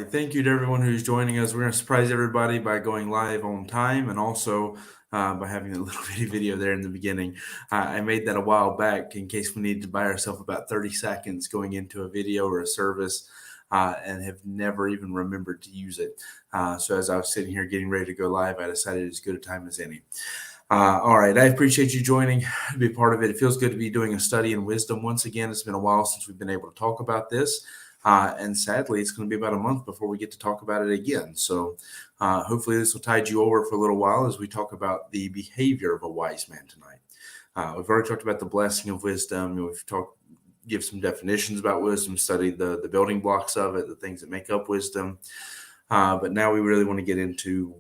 right. Thank you to everyone who's joining us. We're going to surprise everybody by going live on time and also by having a little bitty video there in the beginning. I made that a while back in case we needed to buy ourselves about 30 seconds going into a video or a service and have never even remembered to use it. So as I was sitting here getting ready to go live, I decided as good a time as any. All right. I appreciate you joining to be part of it. It feels good to be doing a study in wisdom once again. It's been a while since we've been able to talk about this. And sadly, it's going to be about a month before we get to talk about it again. So hopefully this will tide you over for a little while as we talk about the behavior of a wise man tonight. We've already talked about the blessing of wisdom. We've give some definitions about wisdom, studied the building blocks of it, the things that make up wisdom. But now we really want to get into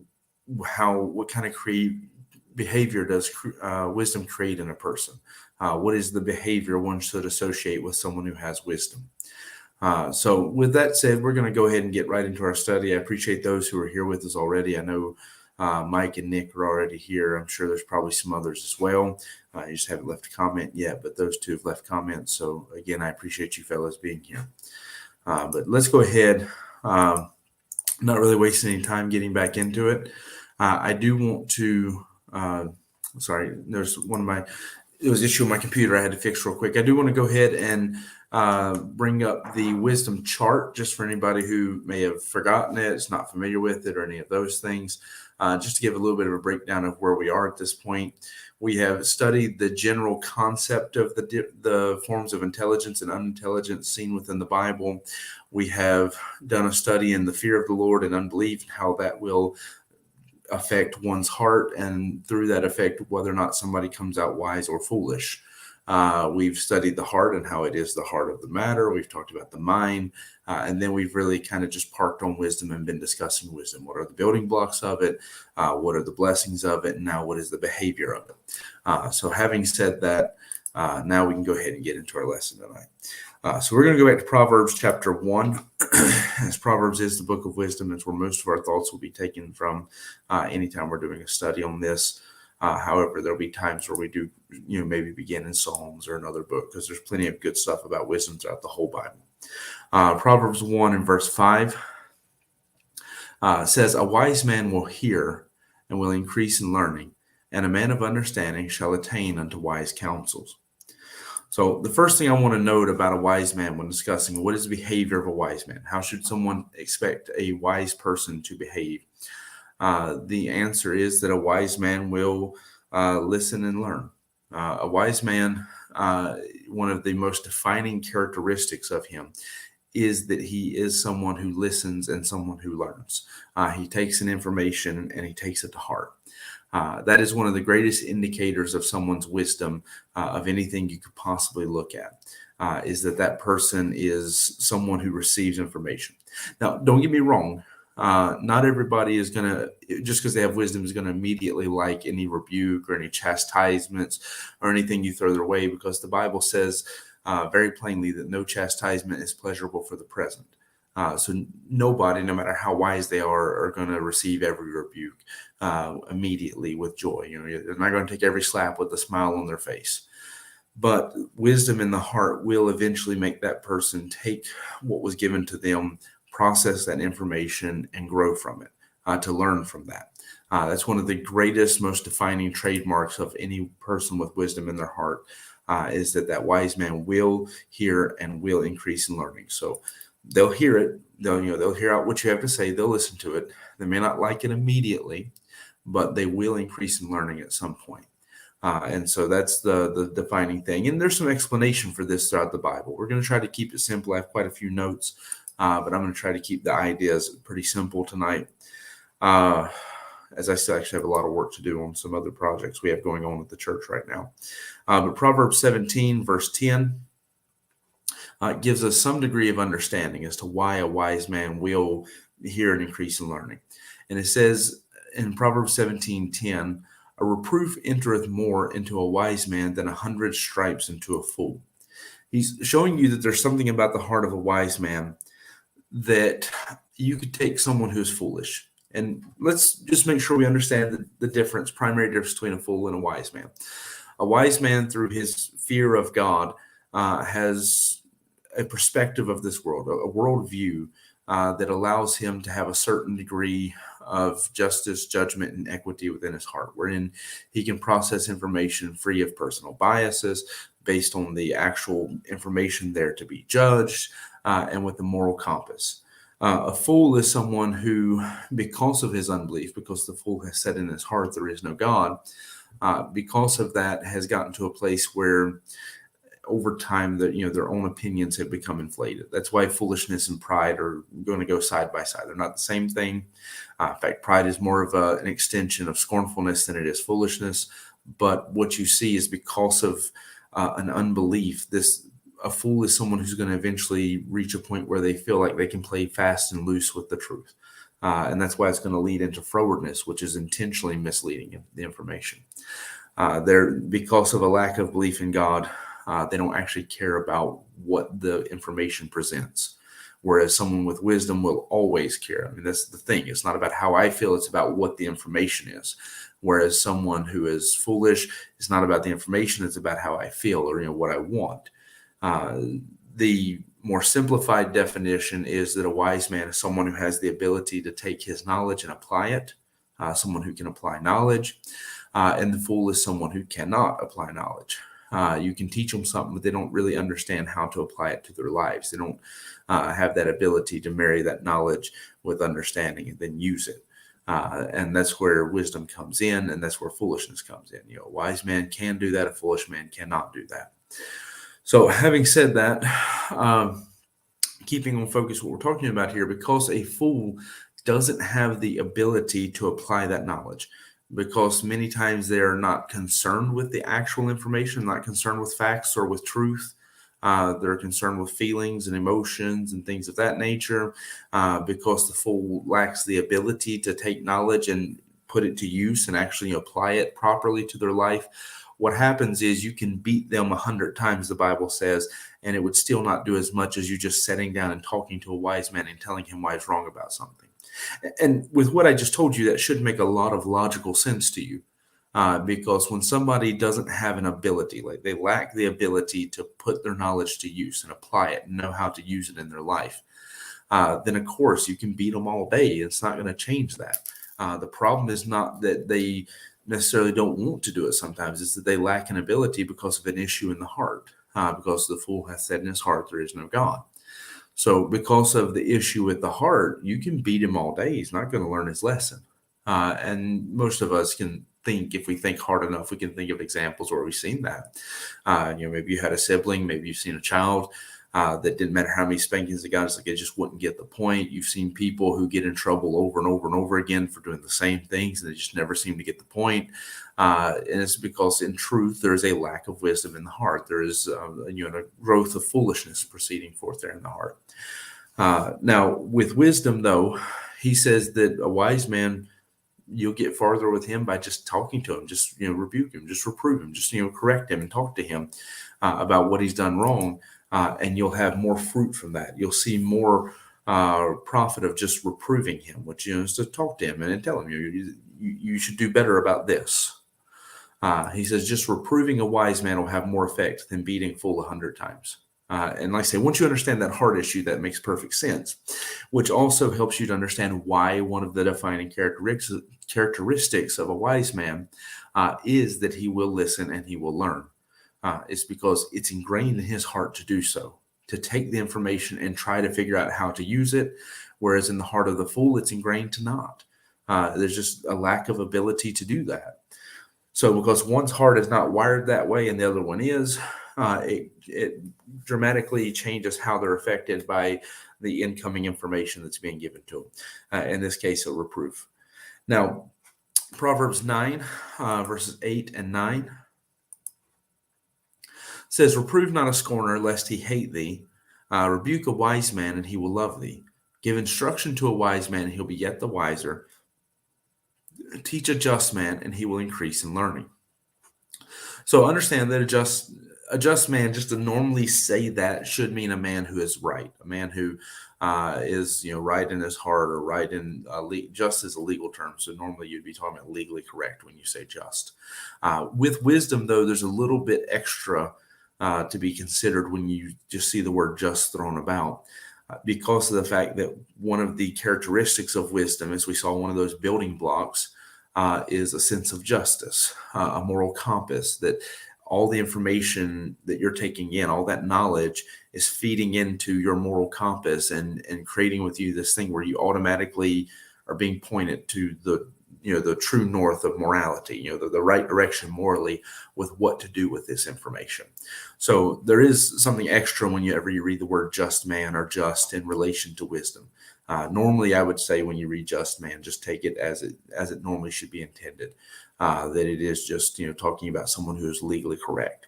what kind of behavior does wisdom create in a person? What is the behavior one should associate with someone who has wisdom? So with that said, we're going to go ahead and get right into our study. I appreciate those who are here with us already. I know Mike and Nick are already here. I'm sure there's probably some others as well. You just haven't left a comment yet, but those two have left comments. So again, I appreciate you fellas being here. But let's go ahead. Not really wasting any time getting back into it. I do want to, there's it was an issue on my computer I had to fix real quick. I do want to go ahead and bring up the wisdom chart just for anybody who may have forgotten it, is not familiar with it, or any of those things. Just to give a little bit of a breakdown of where we are at this point. We have studied the general concept of the forms of intelligence and unintelligence seen within the Bible. We have done a study in the fear of the Lord and unbelief, and how that will affect one's heart, and through that affect whether or not somebody comes out wise or foolish. We've studied the heart and how it is the heart of the matter. We've talked about the mind, and then we've really kind of just parked on wisdom and been discussing wisdom. What are the building blocks of it? What are the blessings of it? And now what is the behavior of it? So having said that, now we can go ahead and get into our lesson tonight. So we're going to go back to Proverbs chapter 1, as Proverbs is the book of wisdom. It's where most of our thoughts will be taken from anytime we're doing a study on this. However, there'll be times where we do, maybe begin in Psalms or another book, because there's plenty of good stuff about wisdom throughout the whole Bible. Proverbs 1 and verse 5 says, "A wise man will hear and will increase in learning, and a man of understanding shall attain unto wise counsels." So the first thing I want to note about a wise man when discussing what is the behavior of a wise man, how should someone expect a wise person to behave? The answer is that a wise man will listen and learn. A wise man, one of the most defining characteristics of him is that he is someone who listens and someone who learns. He takes in information and he takes it to heart. That is one of the greatest indicators of someone's wisdom of anything you could possibly look at, is that person is someone who receives information. Now, don't get me wrong. Not everybody is going to, just because they have wisdom, is going to immediately like any rebuke or any chastisements or anything you throw their way, because the Bible says very plainly that no chastisement is pleasurable for the present. So nobody, no matter how wise they are going to receive every rebuke immediately with joy. They're not going to take every slap with a smile on their face. But wisdom in the heart will eventually make that person take what was given to them, process that information, and grow from it, to learn from that. That's one of the greatest, most defining trademarks of any person with wisdom in their heart, is that wise man will hear and will increase in learning. So they'll hear it. They'll hear out what you have to say. They'll listen to it. They may not like it immediately, but they will increase in learning at some point. And so that's the defining thing. And there's some explanation for this throughout the Bible. We're going to try to keep it simple. I have quite a few notes, but I'm going to try to keep the ideas pretty simple tonight, as I still actually have a lot of work to do on some other projects we have going on at the church right now. But Proverbs 17, verse 10, gives us some degree of understanding as to why a wise man will hear an increase in learning. And it says in Proverbs 17:10, "A reproof entereth more into a wise man than 100 stripes into a fool." He's showing you that there's something about the heart of a wise man that you could take someone who's foolish. And let's just make sure we understand the primary difference between a fool and a wise man. A wise man, through his fear of God, has a perspective of this world, a worldview that allows him to have a certain degree of justice, judgment, and equity within his heart, wherein he can process information free of personal biases based on the actual information there to be judged, and with a moral compass. A fool is someone who, because of his unbelief, because the fool has said in his heart there is no God, because of that has gotten to a place where over time that their own opinions have become inflated. That's why foolishness and pride are going to go side by side. They're not the same thing. In fact, pride is more of an extension of scornfulness than it is foolishness. But what you see is because of an unbelief, a fool is someone who's going to eventually reach a point where they feel like they can play fast and loose with the truth. And that's why it's going to lead into frowardness, which is intentionally misleading the information. Because of a lack of belief in God, they don't actually care about what the information presents. Whereas someone with wisdom will always care. I mean, that's the thing. It's not about how I feel. It's about what the information is. Whereas someone who is foolish, it's not about the information. It's about how I feel or what I want. The more simplified definition is that a wise man is someone who has the ability to take his knowledge and apply it, someone who can apply knowledge, and the fool is someone who cannot apply knowledge. You can teach them something, but they don't really understand how to apply it to their lives. They don't have that ability to marry that knowledge with understanding and then use it. And that's where wisdom comes in, and that's where foolishness comes in. A wise man can do that. A foolish man cannot do that. So having said that, keeping on focus what we're talking about here, because a fool doesn't have the ability to apply that knowledge, because many times they're not concerned with the actual information, not concerned with facts or with truth. They're concerned with feelings and emotions and things of that nature, because the fool lacks the ability to take knowledge and put it to use and actually apply it properly to their life. What happens is you can beat them 100 times, the Bible says, and it would still not do as much as you just sitting down and talking to a wise man and telling him why he's wrong about something. And with what I just told you, that should make a lot of logical sense to you, because when somebody doesn't have an ability, like they lack the ability to put their knowledge to use and apply it and know how to use it in their life, then of course you can beat them all day. It's not going to change that. The problem is not that they necessarily don't want to do it sometimes. It's that they lack an ability because of an issue in the heart, because the fool hath said in his heart there is no God. So because of the issue with the heart, you can beat him all day. He's not going to learn his lesson. And most of us can think, if we think hard enough, we can think of examples where we've seen that. Maybe you had a sibling, maybe you've seen a child that didn't matter how many spankings they got, it's like they just wouldn't get the point. You've seen people who get in trouble over and over and over again for doing the same things, and they just never seem to get the point. And it's because, in truth, there is a lack of wisdom in the heart. There is a growth of foolishness proceeding forth there in the heart. Now, with wisdom, though, he says that a wise man, you'll get farther with him by just talking to him, just rebuke him, just reprove him, just correct him and talk to him about what he's done wrong. And you'll have more fruit from that. You'll see more profit of just reproving him, which is to talk to him and tell him you should do better about this. He says just reproving a wise man will have more effect than beating a fool 100 times. And like I say, once you understand that heart issue, that makes perfect sense, which also helps you to understand why one of the defining characteristics of a wise man is that he will listen and he will learn. It's because it's ingrained in his heart to do so, to take the information and try to figure out how to use it. Whereas in the heart of the fool, it's ingrained to not. There's just a lack of ability to do that. So because one's heart is not wired that way and the other one is, it dramatically changes how they're affected by the incoming information that's being given to them. In this case, a reproof. Now, Proverbs 9, verses 8 and 9. Says, reprove not a scorner, lest he hate thee. Rebuke a wise man, and he will love thee. Give instruction to a wise man, and he'll be yet the wiser. Teach a just man, and he will increase in learning. So understand that a just man, just to normally say that, should mean a man who is right, a man who is right in his heart, or right in just is a legal term. So normally you'd be talking about legally correct when you say just. With wisdom, though, there's a little bit extra to be considered when you just see the word just thrown about. because of the fact that one of the characteristics of wisdom, as we saw, one of those building blocks, is a sense of justice, a moral compass, that all the information that you're taking in, all that knowledge is feeding into your moral compass and creating with you this thing where you automatically are being pointed to the true north of morality, the right direction morally with what to do with this information. So there is something extra whenever you read the word just man or just in relation to wisdom. Normally, I would say when you read just man, just take it as it normally should be intended, that it is just talking about someone who is legally correct.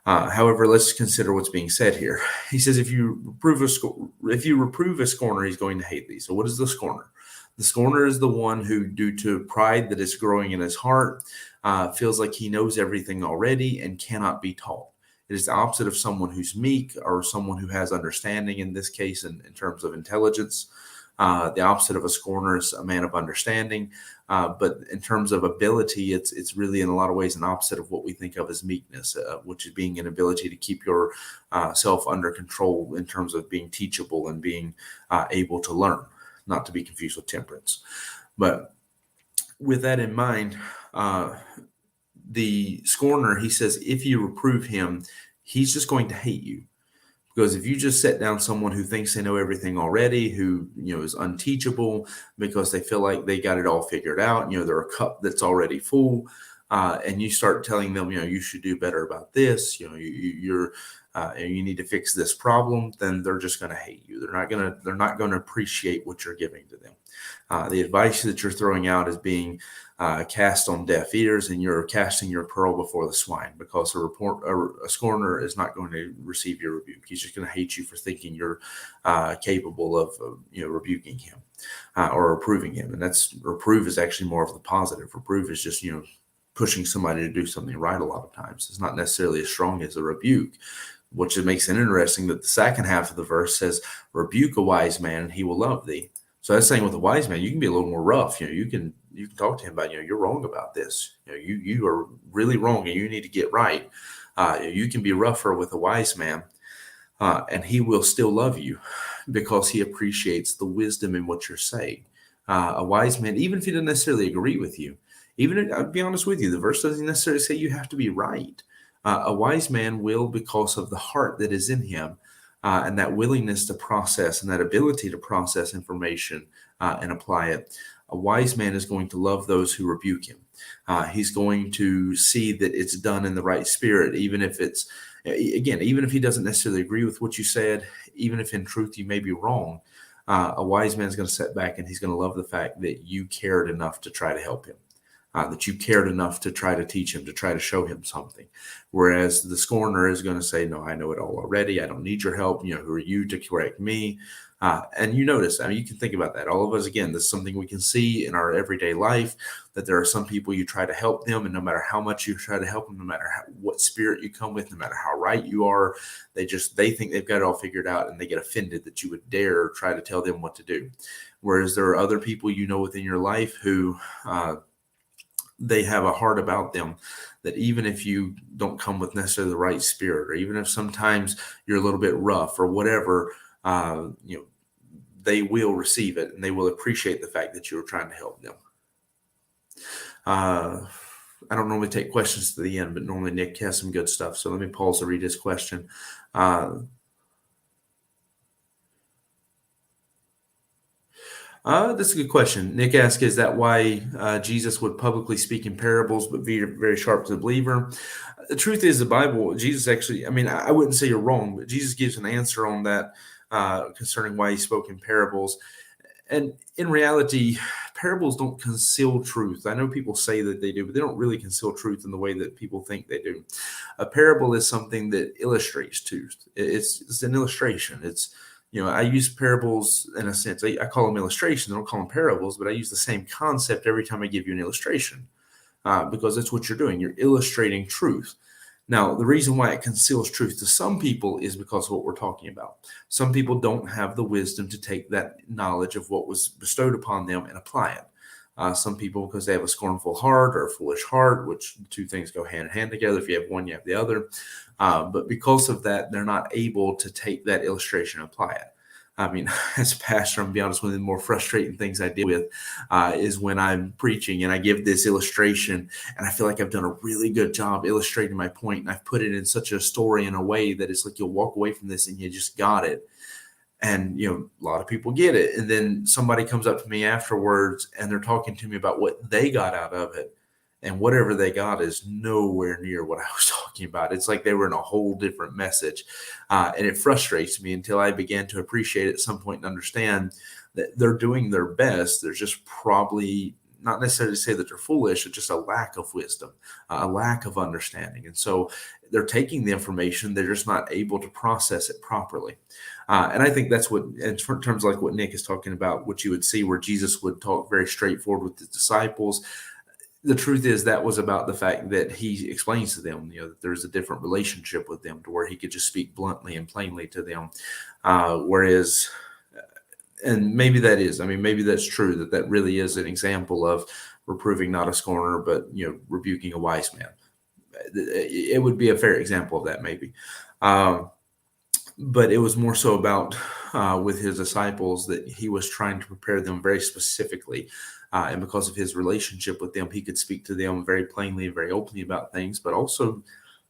However, let's consider what's being said here. He says, if you reprove a scorner, he's going to hate thee. So what is the scorner? The scorner is the one who, due to pride that is growing in his heart, feels like he knows everything already and cannot be taught. It is the opposite of someone who's meek or someone who has understanding, in this case, in terms of intelligence. The opposite of a scorner is a man of understanding. But in terms of ability, it's really in a lot of ways an opposite of what we think of as meekness, which is being an ability to keep your self under control in terms of being teachable and being able to learn, not to be confused with temperance. But with that in mind, the scorner, he says, if you reprove him, he's just going to hate you. Because if you just set down someone who thinks they know everything already, who is unteachable because they feel like they got it all figured out, they're a cup that's already full, and you start telling them, you should do better about this, you need to fix this problem, then they're just going to hate you. They're not going to appreciate what you're giving to them. The advice that you're throwing out is being cast on deaf ears, and you're casting your pearl before the swine, because a scorner is not going to receive your rebuke. He's just going to hate you for thinking you're capable of rebuking him or reproving him. And reprove is actually more of the positive. Reprove is just pushing somebody to do something right. A lot of times it's not necessarily as strong as a rebuke, which makes it interesting that the second half of the verse says, rebuke a wise man and he will love thee. So that's saying with a wise man, you can be a little more rough. You can talk to him about, you're wrong about this. You are really wrong and you need to get right. You can be rougher with a wise man, and he will still love you because he appreciates the wisdom in what you're saying. A wise man, even if he doesn't necessarily agree with you, I'll be honest with you, the verse doesn't necessarily say you have to be right. A wise man will, because of the heart that is in him, and that willingness to process and that ability to process information and apply it, a wise man is going to love those who rebuke him. He's going to see that it's done in the right spirit, even if even if he doesn't necessarily agree with what you said, even if in truth you may be wrong. A wise man is going to sit back and he's going to love the fact that you cared enough to try to help him. That you cared enough to try to teach him, to try to show him something. Whereas the scorner is going to say, no, I know it all already. I don't need your help. Who are you to correct me? And you notice, you can think about that. All of us, again, this is something we can see in our everyday life, that there are some people you try to help them, and no matter how much you try to help them, no matter what spirit you come with, no matter how right you are, they think they've got it all figured out, and they get offended that you would dare try to tell them what to do. Whereas there are other people within your life who they have a heart about them, that even if you don't come with necessarily the right spirit, or even if sometimes you're a little bit rough or whatever, they will receive it and they will appreciate the fact that you're trying to help them. I don't normally take questions to the end, but normally Nick has some good stuff. So let me pause to read his question. That's a good question. Nick asks, is that why Jesus would publicly speak in parables but be very sharp to the believer? The truth is, the Bible, Jesus actually, I wouldn't say you're wrong, but Jesus gives an answer on that concerning why he spoke in parables. And in reality, parables don't conceal truth. I know people say that they do, but they don't really conceal truth in the way that people think they do. A parable is something that illustrates truth. It's an illustration. It's I use parables in a sense. I call them illustrations. I don't call them parables, but I use the same concept every time I give you an illustration because that's what you're doing. You're illustrating truth. Now, the reason why it conceals truth to some people is because of what we're talking about. Some people don't have the wisdom to take that knowledge of what was bestowed upon them and apply it. Some people, because they have a scornful heart or a foolish heart, which two things go hand in hand together. If you have one, you have the other. But because of that, they're not able to take that illustration and apply it. I mean, as a pastor, I'm gonna be honest, one of the more frustrating things I deal with is when I'm preaching and I give this illustration, and I feel like I've done a really good job illustrating my point, and I've put it in such a story in a way that it's like you'll walk away from this and you just got it. And a lot of people get it, and then somebody comes up to me afterwards and they're talking to me about what they got out of it, and whatever they got is nowhere near what I was talking about. It's like they were in a whole different message, and it frustrates me until I began to appreciate it at some point and understand that they're doing their best. There's just probably not necessarily to say that they're foolish, but just a lack of wisdom, a lack of understanding. And so they're taking the information, they're just not able to process it properly. And I think that's what, in terms like what Nick is talking about, what you would see where Jesus would talk very straightforward with his disciples. The truth is that was about the fact that he explains to them, that there's a different relationship with them to where he could just speak bluntly and plainly to them. Whereas, and maybe that is, maybe that's true, that really is an example of reproving not a scorner, but, rebuking a wise man. It would be a fair example of that, maybe. But it was more so about with his disciples that he was trying to prepare them very specifically. And because of his relationship with them, he could speak to them very plainly and very openly about things. But also,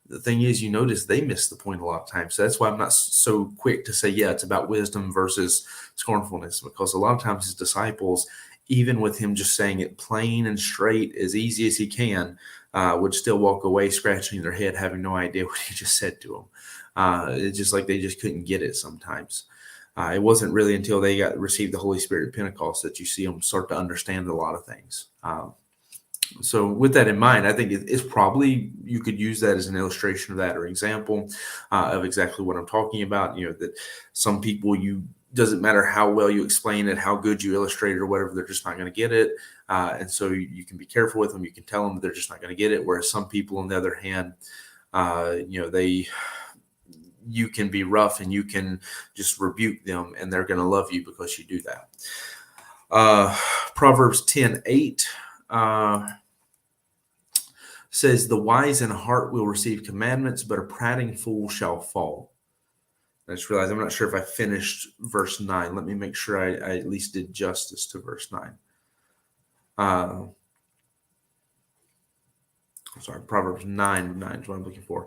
the thing is, you notice they miss the point a lot of times. So that's why I'm not so quick to say, yeah, it's about wisdom versus scornfulness, because a lot of times his disciples, even with him just saying it plain and straight as easy as he can, would still walk away scratching their head, having no idea what he just said to them. It's just like they just couldn't get it sometimes. It wasn't really until they received the Holy Spirit at Pentecost that you see them start to understand a lot of things. So with that in mind, I think it's probably, you could use that as an illustration of that, or example of exactly what I'm talking about. That some people, doesn't matter how well you explain it, how good you illustrate it or whatever, they're just not going to get it. And so you can be careful with them. You can tell them they're just not going to get it. Whereas some people, on the other hand, you can be rough and you can just rebuke them and they're going to love you because you do that. Proverbs 10:8 says, the wise in heart will receive commandments, but a prating fool shall fall. I just realized I'm not sure if I finished verse 9. Let me make sure I at least did justice to verse 9. Sorry, Proverbs 9:9 is what I'm looking for.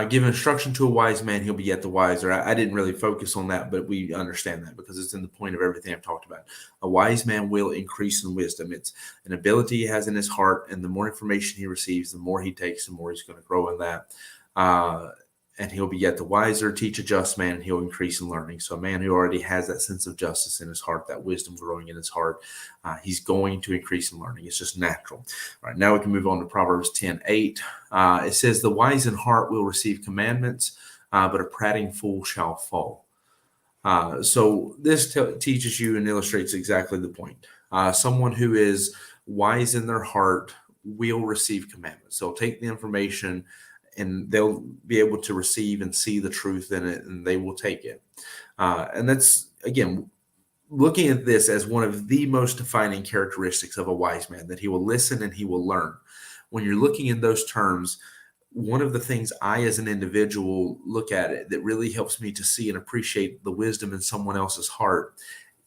Give instruction to a wise man, he'll be yet the wiser. I didn't really focus on that, but we understand that because it's in the point of everything I've talked about. A wise man will increase in wisdom. It's an ability he has in his heart, and the more information he receives, the more he takes, the more he's going to grow in that. And he'll be yet the wiser. Teach a just man, and he'll increase in learning. So a man who already has that sense of justice in his heart, that wisdom growing in his heart, he's going to increase in learning. It's just natural. All right, now we can move on to Proverbs 10:8. It says, the wise in heart will receive commandments, but a prating fool shall fall. So this teaches you and illustrates exactly the point. Someone who is wise in their heart will receive commandments. They'll take the information and they'll be able to receive and see the truth in it, and they will take it. And that's, again, looking at this as one of the most defining characteristics of a wise man, that he will listen and he will learn. When you're looking in those terms, one of the things I, as an individual, look at it that really helps me to see and appreciate the wisdom in someone else's heart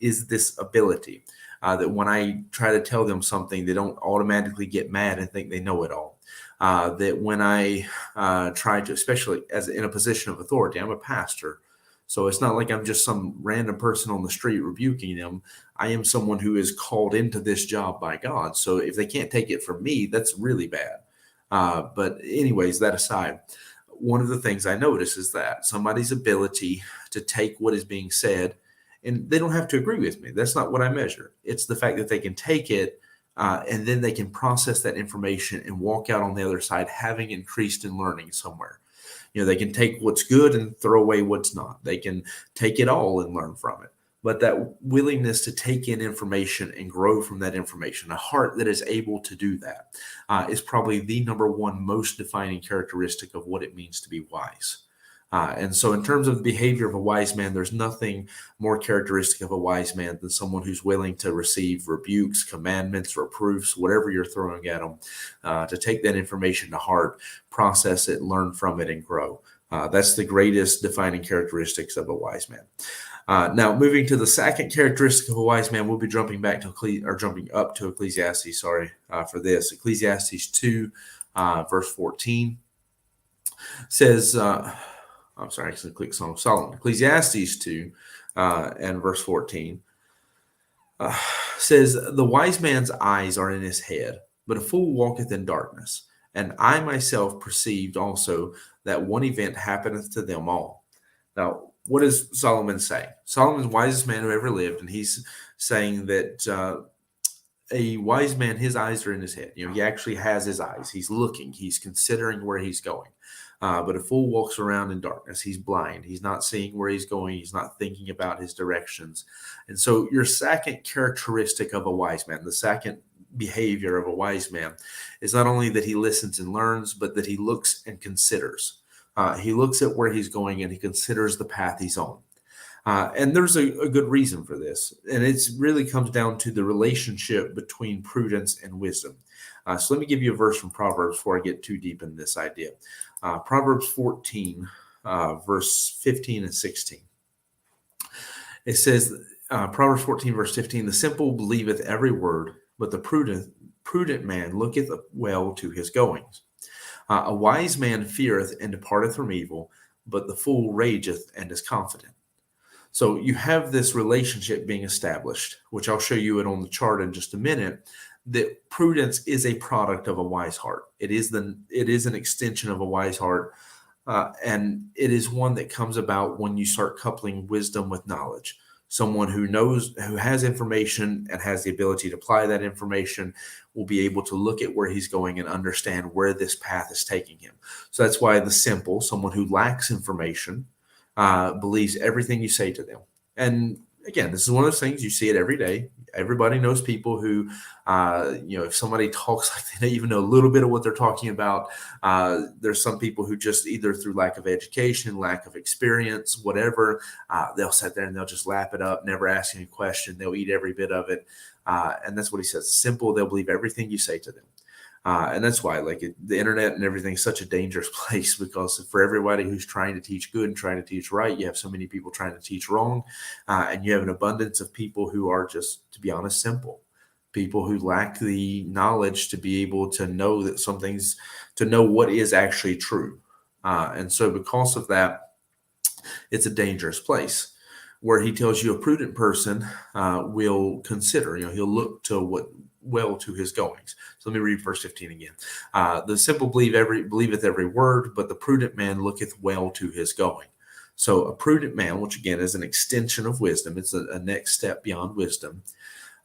is this ability. That when I try to tell them something, they don't automatically get mad and think they know it all. That when I try to, especially as in a position of authority, I'm a pastor. So it's not like I'm just some random person on the street rebuking them. I am someone who is called into this job by God. So if they can't take it from me, that's really bad. But anyways, that aside, one of the things I notice is that somebody's ability to take what is being said, and they don't have to agree with me. That's not what I measure. It's the fact that they can take it and then they can process that information and walk out on the other side having increased in learning somewhere. They can take what's good and throw away what's not. They can take it all and learn from it. But that willingness to take in information and grow from that information, a heart that is able to do that, is probably the number one most defining characteristic of what it means to be wise. And so in terms of the behavior of a wise man, there's nothing more characteristic of a wise man than someone who's willing to receive rebukes, commandments, reproofs, whatever you're throwing at them, to take that information to heart, process it, learn from it, and grow. That's the greatest defining characteristics of a wise man. Now, moving to the second characteristic of a wise man, we'll be jumping up to Ecclesiastes. For this. Ecclesiastes 2, verse 14 says. I'm sorry, I actually clicked Song of Solomon. Ecclesiastes 2 and verse 14 says, "The wise man's eyes are in his head, but a fool walketh in darkness. And I myself perceived also that one event happeneth to them all." Now, what is Solomon saying? Solomon's the wisest man who ever lived, and he's saying that a wise man, his eyes are in his head. He actually has his eyes. He's looking. He's considering where he's going. But a fool walks around in darkness. He's blind. He's not seeing where he's going. He's not thinking about his directions. And so your second characteristic of a wise man, the second behavior of a wise man, is not only that he listens and learns, but that he looks and considers. He looks at where he's going and he considers the path he's on. And there's a good reason for this. And it really comes down to the relationship between prudence and wisdom. So let me give you a verse from Proverbs before I get too deep in this idea. Proverbs 14, verse 15 and 16. It says, Proverbs 14, verse 15, "The simple believeth every word, but the prudent man looketh well to his goings. A wise man feareth and departeth from evil, but the fool rageth and is confident." So you have this relationship being established, which I'll show you it on the chart in just a minute, that prudence is a product of a wise heart. It is an extension of a wise heart, and it is one that comes about when you start coupling wisdom with knowledge. Someone who has information and has the ability to apply that information will be able to look at where he's going and understand where this path is taking him. So that's why the simple, someone who lacks information, believes everything you say to them. And again, this is one of those things, you see it every day. Everybody knows people who, if somebody talks like they even know a little bit of what they're talking about, there's some people who just either through lack of education, lack of experience, whatever, they'll sit there and they'll just lap it up, never ask any question. They'll eat every bit of it. And that's what he says. Simple, they'll believe everything you say to them. And that's why the internet and everything is such a dangerous place, because for everybody who's trying to teach good and trying to teach right, you have so many people trying to teach wrong. And you have an abundance of people who are just, to be honest, simple. People who lack the knowledge to be able to know that to know what is actually true. And so because of that, it's a dangerous place, where he tells you a prudent person will consider, he'll look to well to his goings. So let me read verse 15 again. "The simple believeth every word, but the prudent man looketh well to his going." So a prudent man, which again is an extension of wisdom, it's a next step beyond wisdom.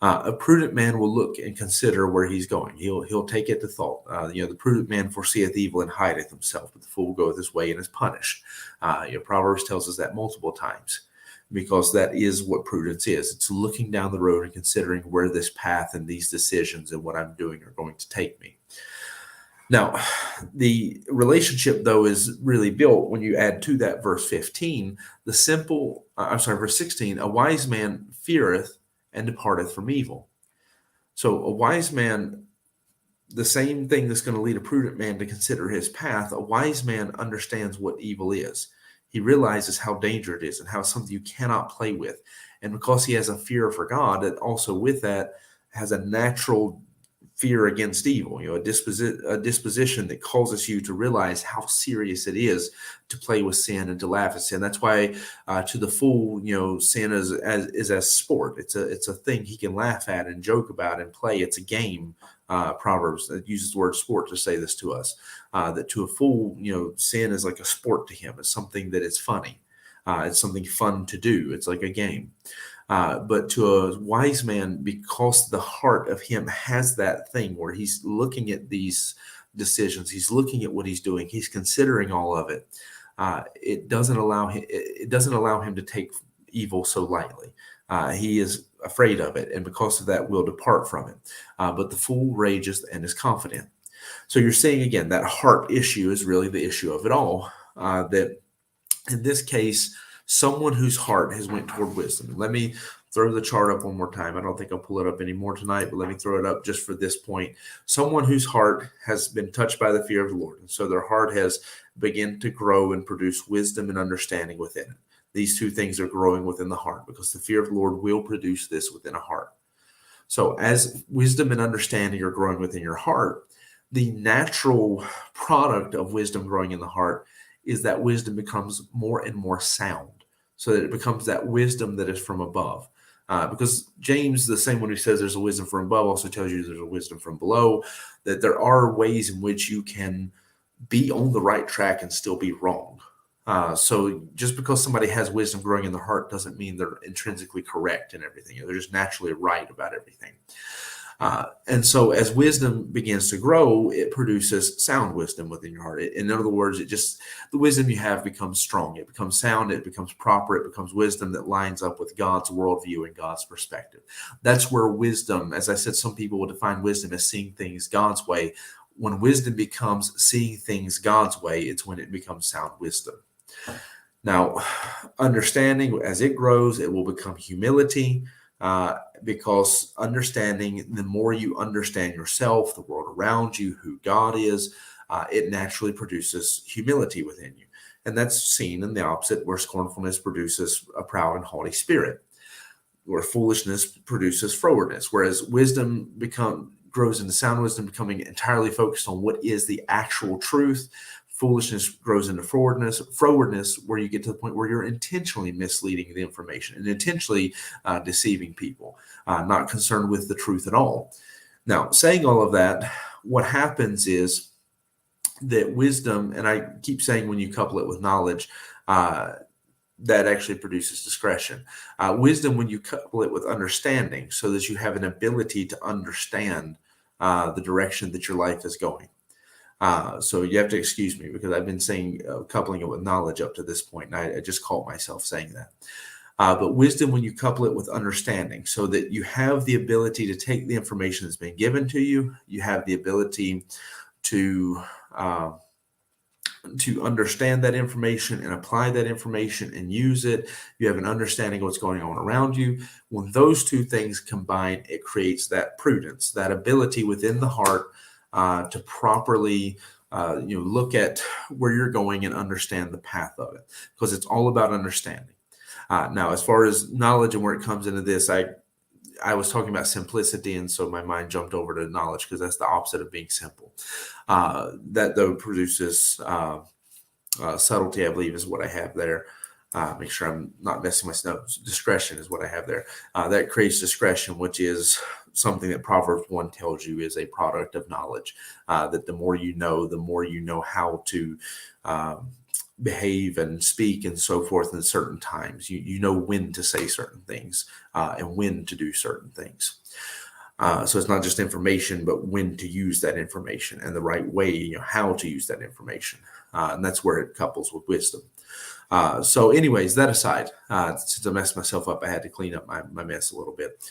A prudent man will look and consider where he's going. He'll take it to thought. The prudent man foreseeth evil and hideth himself, but the fool goeth his way and is punished. Proverbs tells us that multiple times, because that is what prudence is. It's looking down the road and considering where this path and these decisions and what I'm doing are going to take me. Now, the relationship, though, is really built when you add to that verse 15, verse 16, "A wise man feareth and departeth from evil." So a wise man, the same thing that's going to lead a prudent man to consider his path, a wise man understands what evil is. He realizes how dangerous it is and how something you cannot play with. And because he has a fear for God, it also with that has a natural fear against evil, a disposition that causes you to realize how serious it is to play with sin and to laugh at sin. That's why to the fool, sin is as sport. It's a thing he can laugh at and joke about and play. It's a game. Proverbs that uses the word sport to say this to us, that to a fool, sin is like a sport to him. It's something that is funny. It's something fun to do. It's like a game. But to a wise man, because the heart of him has that thing where he's looking at these decisions, he's looking at what he's doing, he's considering all of it. It doesn't allow him to take evil so lightly. He is afraid of it, and because of that will depart from it. But the fool rages and is confident. So you're seeing again that heart issue is really the issue of it all. That in this case, someone whose heart has went toward wisdom. Let me throw the chart up one more time. I don't think I'll pull it up anymore tonight, but let me throw it up just for this point. Someone whose heart has been touched by the fear of the Lord, and so their heart has begun to grow and produce wisdom and understanding within it. these two things are growing within the heart, because the fear of the Lord will produce this within a heart. So as wisdom and understanding are growing within your heart, the natural product of wisdom growing in the heart is that wisdom becomes more and more sound, so that it becomes that wisdom that is from above. Because James, the same one who says there's a wisdom from above, also tells you there's a wisdom from below, that there are ways in which you can be on the right track and still be wrong. So just because somebody has wisdom growing in their heart doesn't mean they're intrinsically correct in everything. They're just naturally right about everything. And so as wisdom begins to grow, it produces sound wisdom within your heart. In other words, the wisdom you have becomes strong. It becomes sound. It becomes proper. It becomes wisdom that lines up with God's worldview and God's perspective. That's where wisdom, as I said, some people will define wisdom as seeing things God's way. When wisdom becomes seeing things God's way, it's when it becomes sound wisdom. Now, understanding, as it grows, it will become humility, because understanding, the more you understand yourself, the world around you, who God is, it naturally produces humility within you. And that's seen in the opposite, where scornfulness produces a proud and haughty spirit, where foolishness produces frowardness, whereas wisdom grows into sound wisdom, becoming entirely focused on what is the actual truth. Foolishness grows into frowardness, where you get to the point where you're intentionally misleading the information and intentionally deceiving people, not concerned with the truth at all. Now, saying all of that, what happens is that wisdom, and I keep saying when you couple it with knowledge, that actually produces discretion. Wisdom, when you couple it with understanding, so that you have an ability to understand the direction that your life is going. So you have to excuse me, because I've been saying coupling it with knowledge up to this point, and I just caught myself saying that. But wisdom, when you couple it with understanding, so that you have the ability to take the information that's been given to you, you have the ability to understand that information and apply that information and use it. You have an understanding of what's going on around you. When those two things combine, it creates that prudence, that ability within the heart to properly look at where you're going and understand the path of it, because it's all about understanding. Now, as far as knowledge and where it comes into this, I was talking about simplicity, and so my mind jumped over to knowledge, because that's the opposite of being simple. That, though, produces subtlety, I believe, is what I have there. Make sure I'm not messing my notes. Discretion is what I have there. That creates discretion, which is something that Proverbs 1 tells you is a product of knowledge. That the more you know how to behave and speak and so forth in certain times. You know when to say certain things and when to do certain things. So it's not just information, but when to use that information and the right way, how to use that information. And that's where it couples with wisdom. So anyways, that aside, since I messed myself up, I had to clean up my mess a little bit.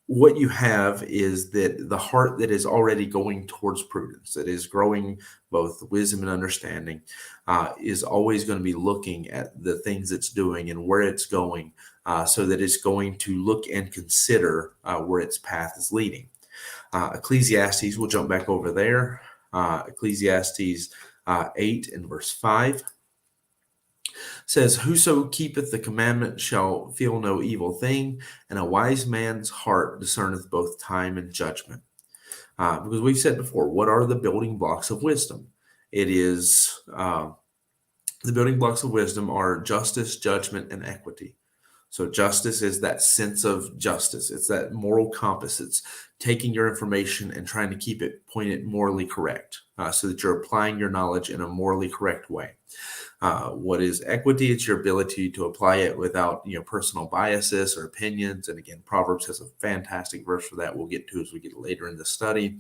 What you have is that the heart that is already going towards prudence, that is growing both wisdom and understanding, is always going to be looking at the things it's doing and where it's going, so that it's going to look and consider where its path is leading. Ecclesiastes, we'll jump back over there. Ecclesiastes 8 and verse 5. Says, whoso keepeth the commandment shall feel no evil thing, and a wise man's heart discerneth both time and judgment. Because we've said before, what are the building blocks of wisdom? It is, the building blocks of wisdom are justice, judgment, and equity. So justice is that sense of justice. It's that moral compass. It's taking your information and trying to keep it pointed morally correct, so that you're applying your knowledge in a morally correct way. What is equity? It's your ability to apply it without personal biases or opinions. And again, Proverbs has a fantastic verse for that we'll get to as we get later in the study.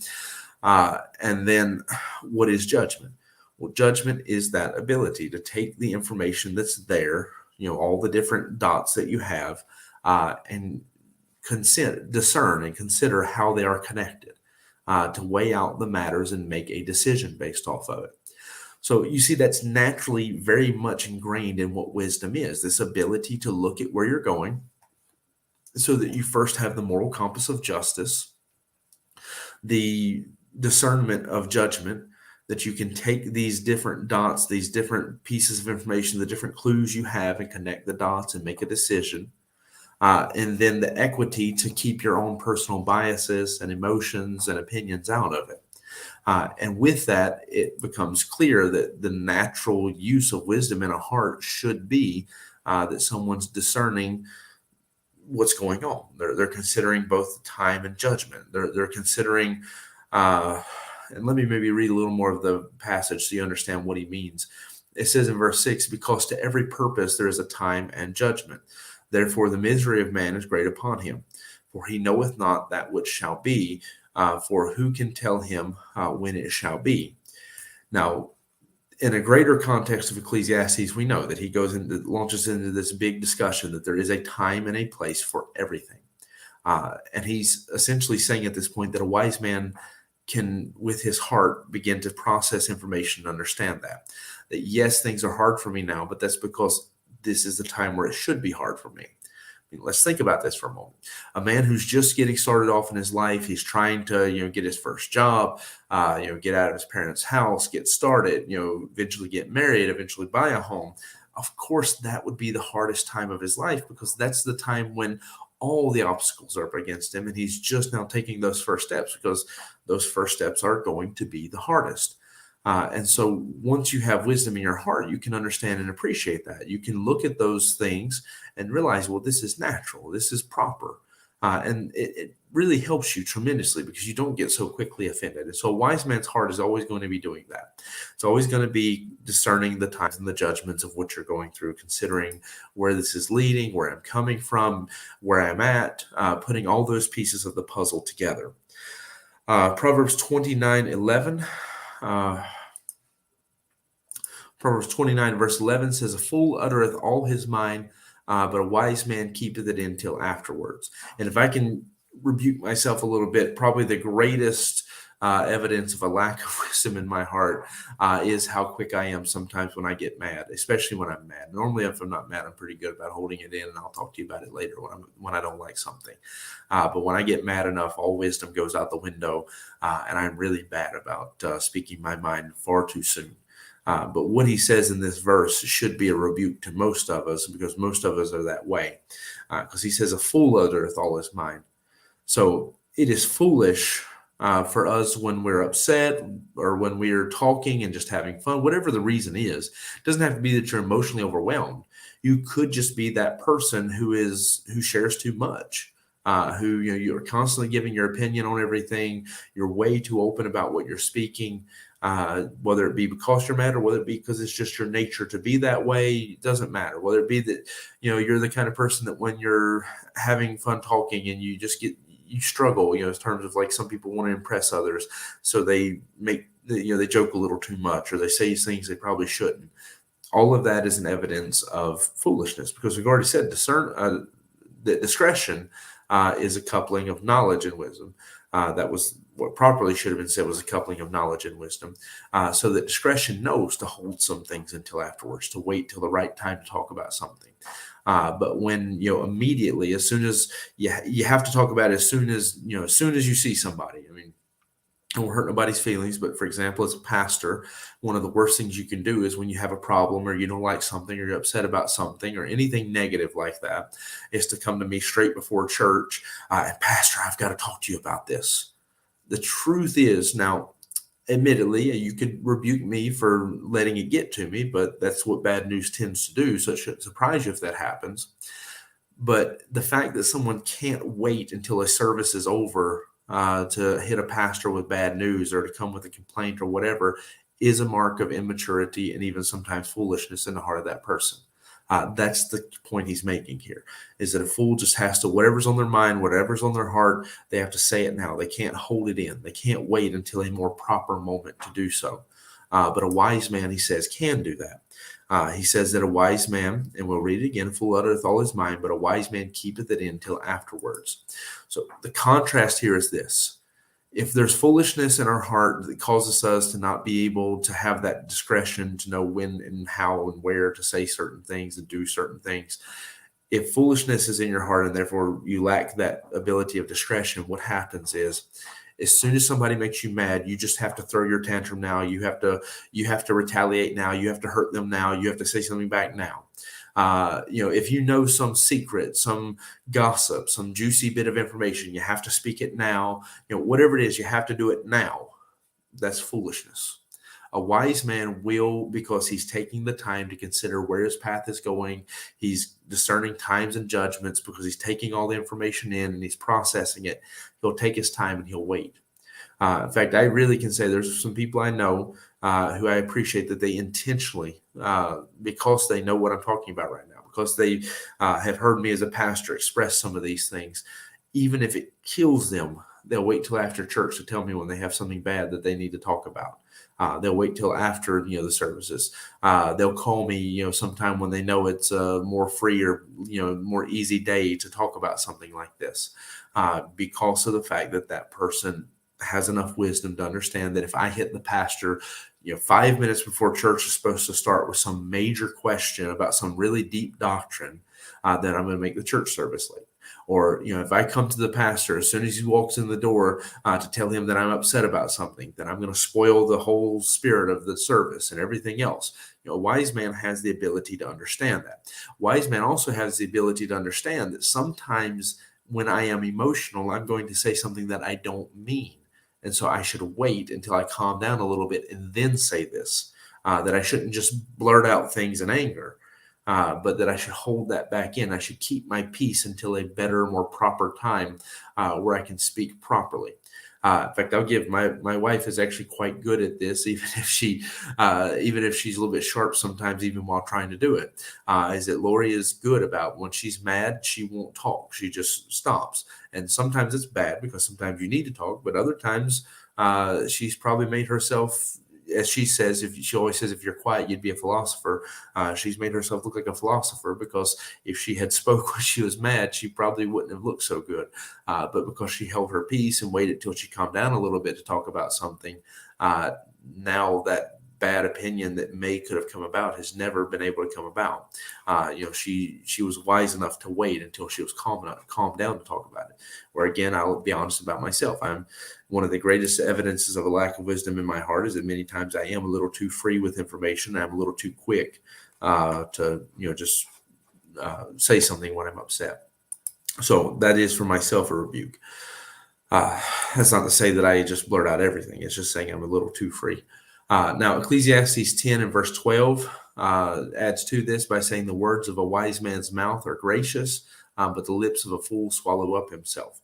And then what is judgment? Well, judgment is that ability to take the information that's there, all the different dots that you have, and discern and consider how they are connected, to weigh out the matters and make a decision based off of it. So you see, that's naturally very much ingrained in what wisdom is, this ability to look at where you're going, so that you first have the moral compass of justice, the discernment of judgment, that you can take these different dots, these different pieces of information, the different clues you have, and connect the dots and make a decision. And then the equity to keep your own personal biases and emotions and opinions out of it. And with that, it becomes clear that the natural use of wisdom in a heart should be that someone's discerning what's going on. They're considering both time and judgment. They're considering, and let me maybe read a little more of the passage so you understand what he means. It says in verse 6, because to every purpose there is a time and judgment. Therefore the misery of man is great upon him, for he knoweth not that which shall be, for who can tell him when it shall be? Now, in a greater context of Ecclesiastes, we know that he launches into this big discussion that there is a time and a place for everything. And he's essentially saying at this point that a wise man can, with his heart, begin to process information and understand that yes, things are hard for me now, but that's because this is the time where it should be hard for me. Let's think about this for a moment. A man who's just getting started off in his life, he's trying to, get his first job, get out of his parents' house, get started, eventually get married, eventually buy a home. Of course, that would be the hardest time of his life because that's the time when all the obstacles are up against him, and he's just now taking those first steps because those first steps are going to be the hardest. And so once you have wisdom in your heart, you can understand and appreciate that. You can look at those things and realize, well, this is natural. This is proper. And it really helps you tremendously because you don't get so quickly offended. And so a wise man's heart is always going to be doing that. It's always going to be discerning the times and the judgments of what you're going through, considering where this is leading, where I'm coming from, where I'm at, putting all those pieces of the puzzle together. Proverbs 29:11. Proverbs 29 verse 11 says, a fool uttereth all his mind, but a wise man keepeth it in till afterwards. And if I can rebuke myself a little bit, probably the greatest evidence of a lack of wisdom in my heart is how quick I am sometimes when I get mad, especially when I'm mad. Normally, if I'm not mad, I'm pretty good about holding it in, and I'll talk to you about it later when I don't like something. But when I get mad enough, all wisdom goes out the window, and I'm really bad about speaking my mind far too soon. But what he says in this verse should be a rebuke to most of us because most of us are that way. Because he says, a fool uttereth all his mind. So it is foolish for us when we're upset or when we're talking and just having fun, whatever the reason is. It doesn't have to be that you're emotionally overwhelmed. You could just be that person who shares too much. You're constantly giving your opinion on everything. You're way too open about what you're speaking, whether it be because you're mad or whether it be because it's just your nature to be that way. It doesn't matter. Whether it be that, you're the kind of person that when you're having fun talking and you struggle, in terms of like some people want to impress others. So they they joke a little too much or they say things they probably shouldn't. All of that is an evidence of foolishness because we've already said that discretion is a coupling of knowledge and wisdom. That was what properly should have been said, was a coupling of knowledge and wisdom. So that discretion knows to hold some things until afterwards, to wait till the right time to talk about something. But when, immediately, as soon as you have to talk about it, as soon as you see somebody, I won't hurt nobody's feelings, but for example, as a pastor, one of the worst things you can do is when you have a problem or you don't like something or you're upset about something or anything negative like that, is to come to me straight before church and, Pastor, I've got to talk to you about this. The truth is, now, admittedly, you could rebuke me for letting it get to me, but that's what bad news tends to do, so it shouldn't surprise you if that happens. But the fact that someone can't wait until a service is over to hit a pastor with bad news or to come with a complaint or whatever is a mark of immaturity and even sometimes foolishness in the heart of that person. That's the point he's making here, is that a fool just has to, whatever's on their mind, whatever's on their heart, they have to say it now. They can't hold it in. They can't wait until a more proper moment to do so. But a wise man, he says, can do that. He says that a wise man, and we'll read it again, fool uttereth all his mind, but a wise man keepeth it in till afterwards. So the contrast here is this. If there's foolishness in our heart that causes us to not be able to have that discretion to know when and how and where to say certain things and do certain things, if foolishness is in your heart and therefore you lack that ability of discretion, what happens is As soon as somebody makes you mad, you just have to throw your tantrum now. You have to retaliate now. You have to hurt them now. You have to say something back now. If you know some secret, some gossip, some juicy bit of information, you have to speak it now. Whatever it is, you have to do it now. That's foolishness. A wise man will, because he's taking the time to consider where his path is going. He's discerning times and judgments because he's taking all the information in and he's processing it. He'll take his time and he'll wait. In fact, I really can say there's some people I know who I appreciate that they intentionally, because they know what I'm talking about right now, because they have heard me as a pastor express some of these things, even if it kills them, they'll wait till after church to tell me when they have something bad that they need to talk about. They'll wait till after the services. They'll call me sometime when they know it's a more free or more easy day to talk about something like this, because of the fact that that person has enough wisdom to understand that if I hit the pastor 5 minutes before church is supposed to start with some major question about some really deep doctrine, then I'm going to make the church service late. Or, if I come to the pastor as soon as he walks in the door to tell him that I'm upset about something, then I'm going to spoil the whole spirit of the service and everything else. A wise man has the ability to understand that. Wise man also has the ability to understand that sometimes when I am emotional, I'm going to say something that I don't mean. And so I should wait until I calm down a little bit and then say this, that I shouldn't just blurt out things in anger. But that I should hold that back in. I should keep my peace until a better, more proper time where I can speak properly. In fact, I'll give my wife is actually quite good at this, even if she's a little bit sharp sometimes, even while trying to do it. Is that Lori is good about when she's mad, she won't talk. She just stops. And sometimes it's bad because sometimes you need to talk, but other times she's probably made herself, as she says, she always says, if you're quiet, you'd be a philosopher. She's made herself look like a philosopher because if she had spoke when she was mad, she probably wouldn't have looked so good. But because she held her peace and waited till she calmed down a little bit to talk about something, now that bad opinion that could have come about has never been able to come about. She was wise enough to wait until she was calm down to talk about it. Where again, I'll be honest about myself. I'm one of the greatest evidences of a lack of wisdom in my heart is that many times I am a little too free with information. I'm a little too quick to just say something when I'm upset. So that is for myself a rebuke. That's not to say that I just blurt out everything. It's just saying I'm a little too free. Now, Ecclesiastes 10 and verse 12 adds to this by saying the words of a wise man's mouth are gracious, but the lips of a fool swallow up himself.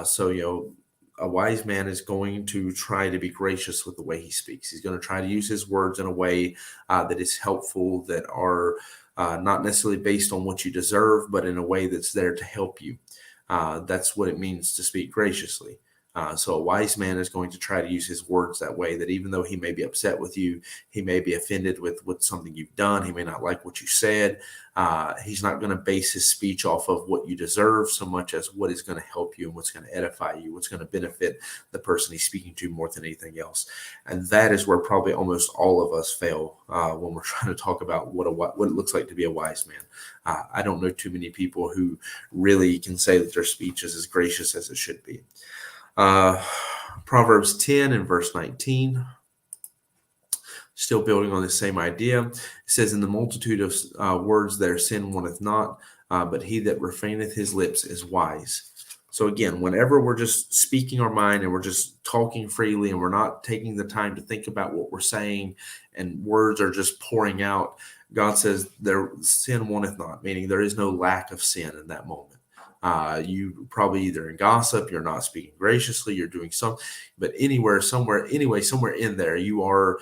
So a wise man is going to try to be gracious with the way he speaks. He's going to try to use his words in a way that is helpful, that are not necessarily based on what you deserve, but in a way that's there to help you. That's what it means to speak graciously. So a wise man is going to try to use his words that way, that even though he may be upset with you, he may be offended with something you've done, he may not like what you said, he's not going to base his speech off of what you deserve so much as what is going to help you and what's going to edify you, what's going to benefit the person he's speaking to more than anything else. And that is where probably almost all of us fail when we're trying to talk about what it looks like to be a wise man. I don't know too many people who really can say that their speech is as gracious as it should be. Proverbs 10 and verse 19, still building on the same idea. It says, in the multitude of words there sin wanteth not, but he that refraineth his lips is wise. So again, whenever we're just speaking our mind and we're just talking freely and we're not taking the time to think about what we're saying and words are just pouring out, God says there sin wanteth not, meaning there is no lack of sin in that moment. You probably either in gossip, you're not speaking graciously, you're doing something, but somewhere in there, you are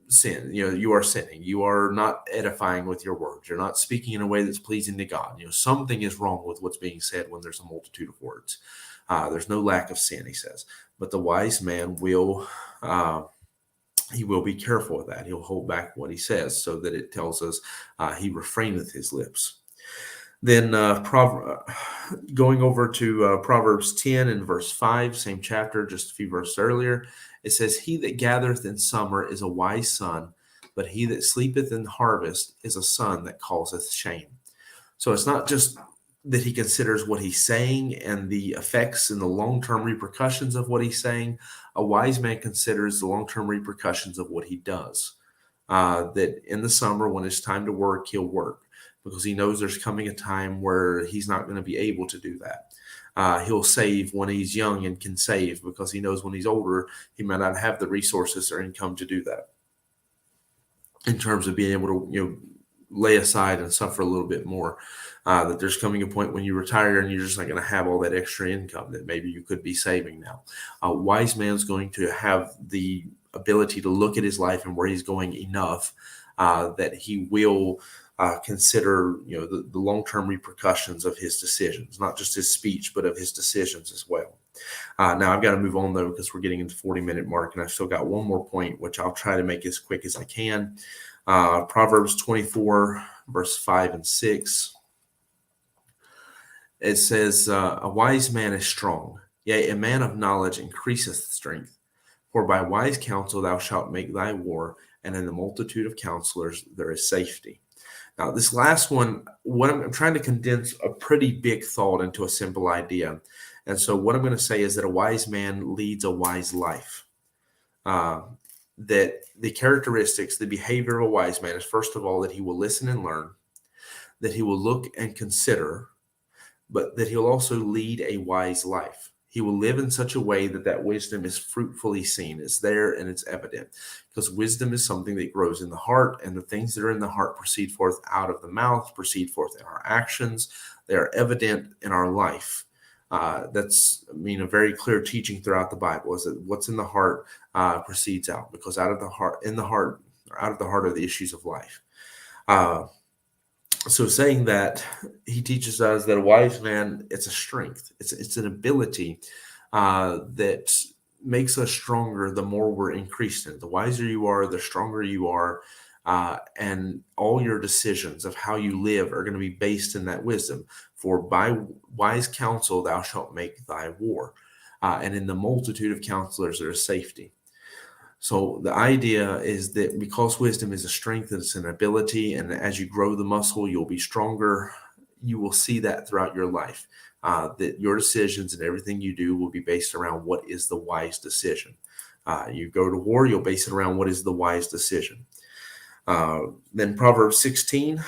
sin. You are sinning. You are not edifying with your words. You're not speaking in a way that's pleasing to God. Something is wrong with what's being said when there's a multitude of words. There's no lack of sin, he says, but the wise man will be careful of that. He'll hold back what he says so that it tells us he refraineth his lips. Then going over to Proverbs 10 and verse 5, same chapter, just a few verses earlier, it says, he that gathereth in summer is a wise son, but he that sleepeth in harvest is a son that causeth shame. So it's not just that he considers what he's saying and the effects and the long-term repercussions of what he's saying. A wise man considers the long-term repercussions of what he does. That in the summer, when it's time to work, he'll work because he knows there's coming a time where he's not going to be able to do that. He'll save when he's young and can save because he knows when he's older, he might not have the resources or income to do that in terms of being able to, lay aside and suffer a little bit more. That there's coming a point when you retire and you're just not going to have all that extra income that maybe you could be saving now. A wise man's going to have the ability to look at his life and where he's going enough that he will consider, the long-term repercussions of his decisions, not just his speech, but of his decisions as well. Now I've got to move on though, because we're getting into the 40-minute mark and I've still got one more point, which I'll try to make as quick as I can. Proverbs 24, verse 5 and 6. It says, a wise man is strong, yea, a man of knowledge increaseth strength. For by wise counsel thou shalt make thy war, and in the multitude of counselors there is safety. Now, this last one, what I'm trying to condense a pretty big thought into a simple idea. And so what I'm going to say is that a wise man leads a wise life. That the characteristics, the behavior of a wise man is, first of all, that he will listen and learn, that he will look and consider, but that he'll also lead a wise life. He will live in such a way that that wisdom is fruitfully seen. It's there and it's evident, because wisdom is something that grows in the heart, and the things that are in the heart proceed forth out of the mouth, proceed forth in our actions. They are evident in our life. That's a very clear teaching throughout the Bible, is that what's in the heart proceeds out, because out of the heart are the issues of life. So saying that, he teaches us that a wise man, it's a strength. It's an ability that makes us stronger the more we're increased in it. The wiser you are, the stronger you are. And all your decisions of how you live are going to be based in that wisdom. For by wise counsel thou shalt make thy war. And in the multitude of counselors there is safety. So the idea is that because wisdom is a strength, it's an ability, and as you grow the muscle, you'll be stronger. You will see that throughout your life, that your decisions and everything you do will be based around what is the wise decision. You go to war, you'll base it around what is the wise decision. Then Proverbs 16,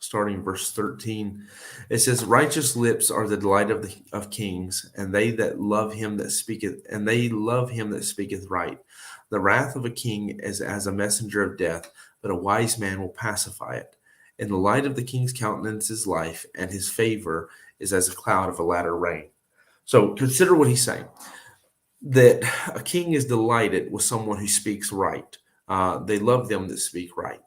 starting verse 13, it says, righteous lips are the delight of kings, and they love him that speaketh right. The wrath of a king is as a messenger of death, but a wise man will pacify it. In the light of the king's countenance is life, and his favor is as a cloud of a latter rain. So consider what he's saying, that a king is delighted with someone who speaks right. They love them that speak right.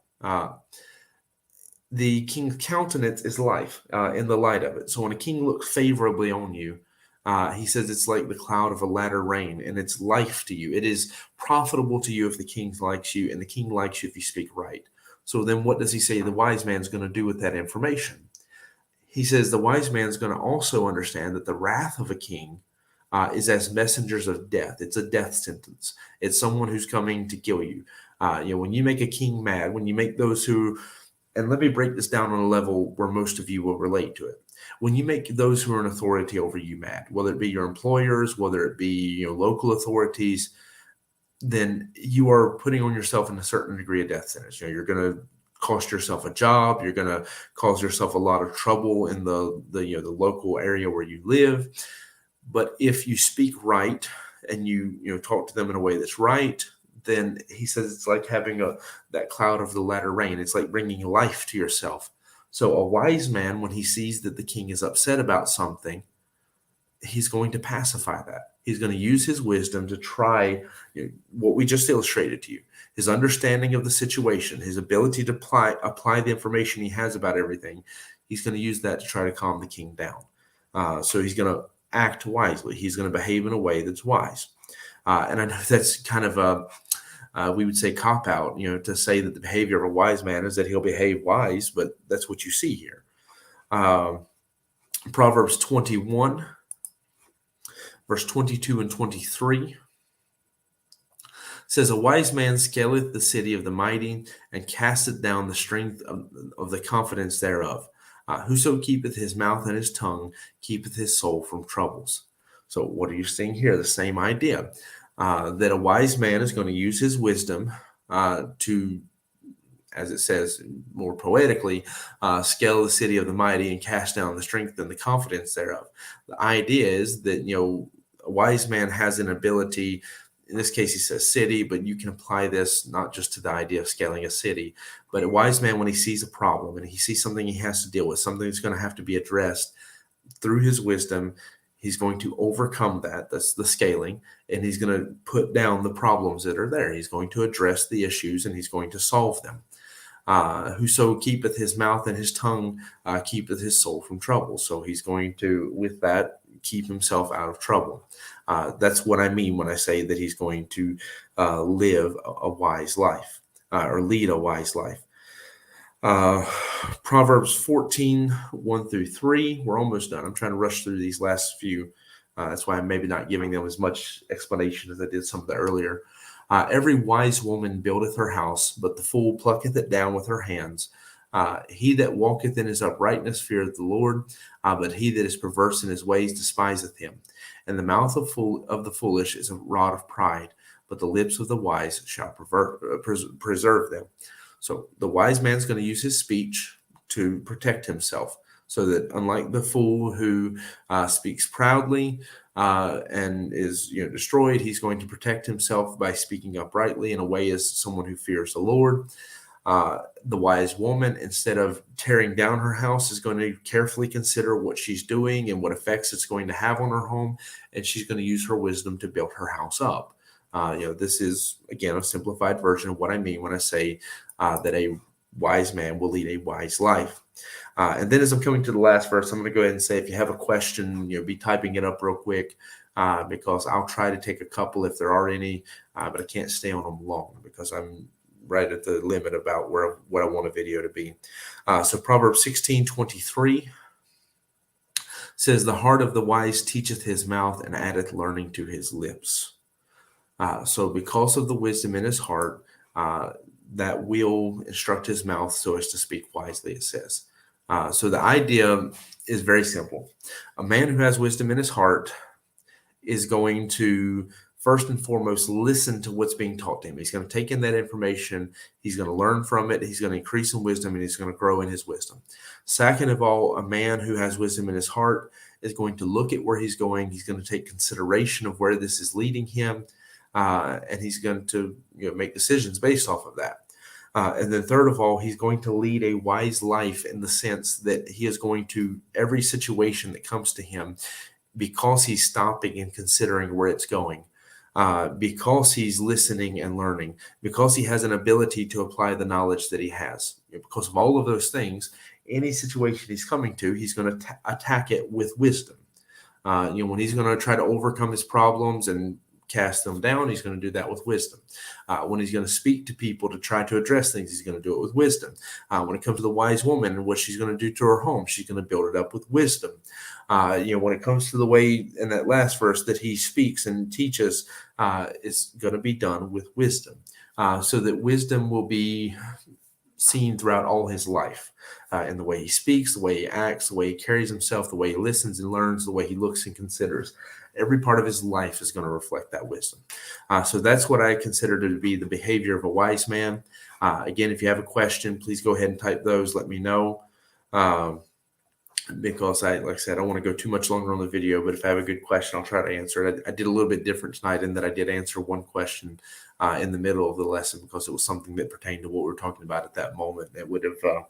The king's countenance is life in the light of it. So when a king looks favorably on you, he says it's like the cloud of a latter rain, and it's life to you. It is profitable to you if the king likes you, and the king likes you if you speak right. So then what does he say the wise man's going to do with that information? He says the wise man's going to also understand that the wrath of a king is as messengers of death. It's a death sentence. It's someone who's coming to kill you. When you make a king mad, when you make those who... And let me break this down on a level where most of you will relate to it. When you make those who are in authority over you mad, whether it be your employers, whether it be local authorities, then you are putting on yourself in a certain degree of death sentence. You're going to cost yourself a job. You're going to cause yourself a lot of trouble in the local area where you live. But if you speak right and you talk to them in a way that's right, then he says it's like having that cloud of the latter rain. It's like bringing life to yourself. So a wise man, when he sees that the king is upset about something, he's going to pacify that. He's going to use his wisdom to try what we just illustrated to you, his understanding of the situation, his ability to apply the information he has about everything. He's going to use that to try to calm the king down. So he's going to act wisely. He's going to behave in a way that's wise. And I know that's kind of we would say cop out, to say that the behavior of a wise man is that he'll behave wise, but that's what you see here. Proverbs 21, verse 22 and 23 says, a wise man scaleth the city of the mighty, and casteth down the strength of the confidence thereof. Whoso keepeth his mouth and his tongue keepeth his soul from troubles. So, what are you seeing here? The same idea that a wise man is going to use his wisdom to, as it says more poetically, scale the city of the mighty and cast down the strength and the confidence thereof. The idea is that, a wise man has an ability. In this case, he says city, but you can apply this not just to the idea of scaling a city, but a wise man, when he sees a problem and he sees something he has to deal with, something that's going to have to be addressed through his wisdom, he's going to overcome that. That's the scaling. And he's going to put down the problems that are there. He's going to address the issues and he's going to solve them. Whoso keepeth his mouth and his tongue keepeth his soul from trouble. So he's going to, with that, keep himself out of trouble. That's what I mean when I say that he's going to live a wise life or lead a wise life. Proverbs 14, 1 through 3. We're almost done. I'm trying to rush through these last few. That's why I'm maybe not giving them as much explanation as I did some of the earlier. Every wise woman buildeth her house, but the fool plucketh it down with her hands. He that walketh in his uprightness feareth the Lord, but he that is perverse in his ways despiseth him. And the mouth of the foolish is a rod of pride, but the lips of the wise shall preserve them. So the wise man's going to use his speech to protect himself, so that unlike the fool who speaks proudly and is destroyed, he's going to protect himself by speaking uprightly in a way as someone who fears the Lord. The wise woman, instead of tearing down her house, is going to carefully consider what she's doing and what effects it's going to have on her home, and she's going to use her wisdom to build her house up. This is, again, a simplified version of what I mean when I say that a wise man will lead a wise life. And then as I'm coming to the last verse, I'm going to go ahead and say, if you have a question, be typing it up real quick, because I'll try to take a couple if there are any, but I can't stay on them long because I'm right at the limit about what I want a video to be. So Proverbs 16:23 says, the heart of the wise teacheth his mouth, and addeth learning to his lips. So because of the wisdom in his heart, that will instruct his mouth so as to speak wisely, it says. So the idea is very simple. A man who has wisdom in his heart is going to first and foremost listen to what's being taught to him. He's going to take in that information. He's going to learn from it. He's going to increase in wisdom, and he's going to grow in his wisdom. Second of all, a man who has wisdom in his heart is going to look at where he's going. He's going to take consideration of where this is leading him, and he's going to make decisions based off of that. And then third of all, he's going to lead a wise life in the sense that he is going to, every situation that comes to him, because he's stopping and considering where it's going, because he's listening and learning, because he has an ability to apply the knowledge that he has. Because of all of those things, any situation he's coming to, he's going to attack it with wisdom. When he's going to try to overcome his problems and cast them down, he's going to do that with wisdom. When he's going to speak to people to try to address things, he's going to do it with wisdom. When it comes to the wise woman and what she's going to do to her home, she's going to build it up with wisdom. When it comes to the way in that last verse that he speaks and teaches, it's going to be done with wisdom, so that wisdom will be seen throughout all his life, in the way he speaks, the way he acts, the way he carries himself, the way he listens and learns, the way he looks and considers. Every part of his life is going to reflect that wisdom. So that's what I consider to be the behavior of a wise man. Again, if you have a question, please go ahead and type those. Let me know. Because like I said, I don't want to go too much longer on the video, but if I have a good question, I'll try to answer it. I did a little bit different tonight in that I did answer one question in the middle of the lesson because it was something that pertained to what we were talking about at that moment. It would have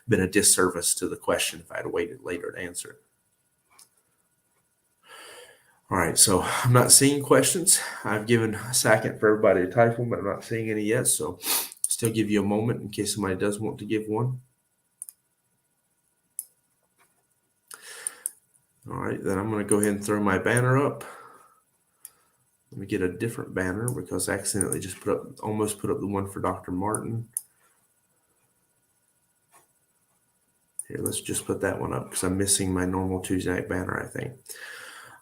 been a disservice to the question if I had waited later to answer it. All right, so I'm not seeing questions. I've given a second for everybody to type them, but I'm not seeing any yet. So still give you a moment in case somebody does want to give one. All right, then I'm going to go ahead and throw my banner up. Let me get a different banner because I accidentally just almost put up the one for Dr. Martin. Here, let's just put that one up because I'm missing my normal Tuesday night banner, I think.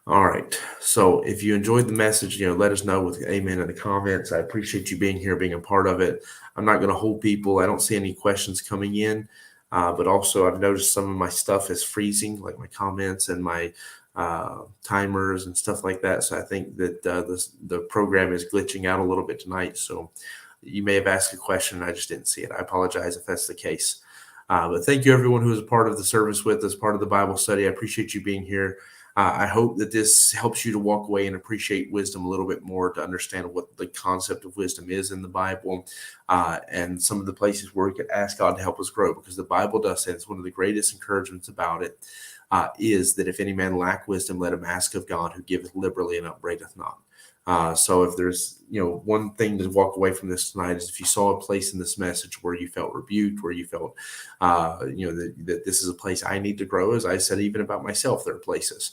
All right. So if you enjoyed the message, let us know with amen in the comments. I appreciate you being here, being a part of it. I'm not going to hold people. I don't see any questions coming in, but also I've noticed some of my stuff is freezing, like my comments and my timers and stuff like that. So I think that the program is glitching out a little bit tonight. So you may have asked a question and I just didn't see it. I apologize if that's the case. But thank you, everyone who is a part of the service with us, part of the Bible study. I appreciate you being here. I hope that this helps you to walk away and appreciate wisdom a little bit more, to understand what the concept of wisdom is in the Bible, and some of the places where we could ask God to help us grow, because the Bible does say it's one of the greatest encouragements about it is that if any man lack wisdom, let him ask of God, who giveth liberally and upbraideth not. So if there's, one thing to walk away from this tonight is if you saw a place in this message where you felt rebuked, where you felt, that this is a place I need to grow, as I said, even about myself, there are places.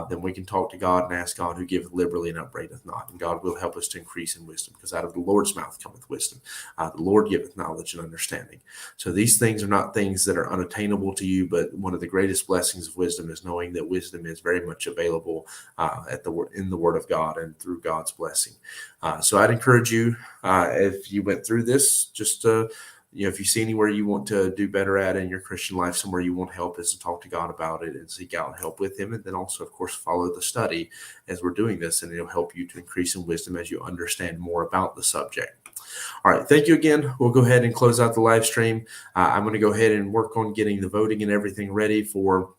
Then we can talk to God and ask God, who giveth liberally and upbraideth not. And God will help us to increase in wisdom, because out of the Lord's mouth cometh wisdom. The Lord giveth knowledge and understanding. So these things are not things that are unattainable to you, but one of the greatest blessings of wisdom is knowing that wisdom is very much available in the Word of God and through God's blessing. So I'd encourage you, if you went through this, just to, if you see anywhere you want to do better at in your Christian life, somewhere you want help, is to talk to God about it and seek out help with Him. And then also, of course, follow the study as we're doing this, and it'll help you to increase in wisdom as you understand more about the subject. All right. Thank you again. We'll go ahead and close out the live stream. I'm going to go ahead and work on getting the voting and everything ready for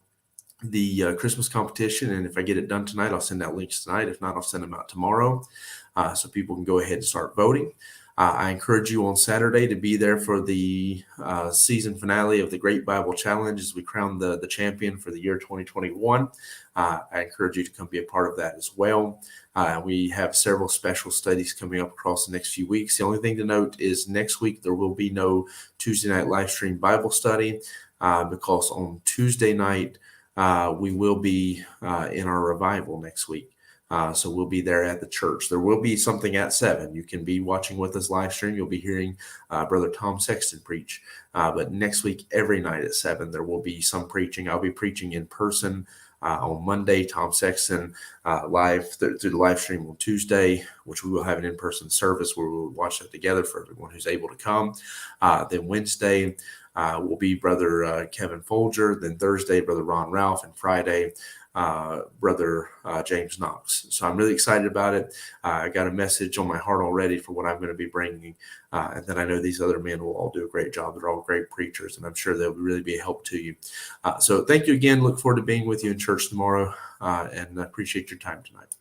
the Christmas competition. And if I get it done tonight, I'll send out links tonight. If not, I'll send them out tomorrow, so people can go ahead and start voting. I encourage you on Saturday to be there for the season finale of the Great Bible Challenge as we crown the champion for the year 2021. I encourage you to come be a part of that as well. We have several special studies coming up across the next few weeks. The only thing to note is next week there will be no Tuesday night live stream Bible study, because on Tuesday night we will be in our revival next week. So we'll be there at the church. There will be something at 7. You can be watching with us live stream. You'll be hearing Brother Tom Sexton preach. But next week, every night at 7, there will be some preaching. I'll be preaching in person on Monday. Tom Sexton live through the live stream on Tuesday, which we will have an in-person service where we'll watch that together for everyone who's able to come. Then Wednesday will be Brother Kevin Folger. Then Thursday, Brother Ron Ralph. And Friday, Brother James Knox. So I'm really excited about it. I got a message on my heart already for what I'm going to be bringing. And then I know these other men will all do a great job. They're all great preachers, and I'm sure they'll really be a help to you. So thank you again. Look forward to being with you in church tomorrow, and I appreciate your time tonight.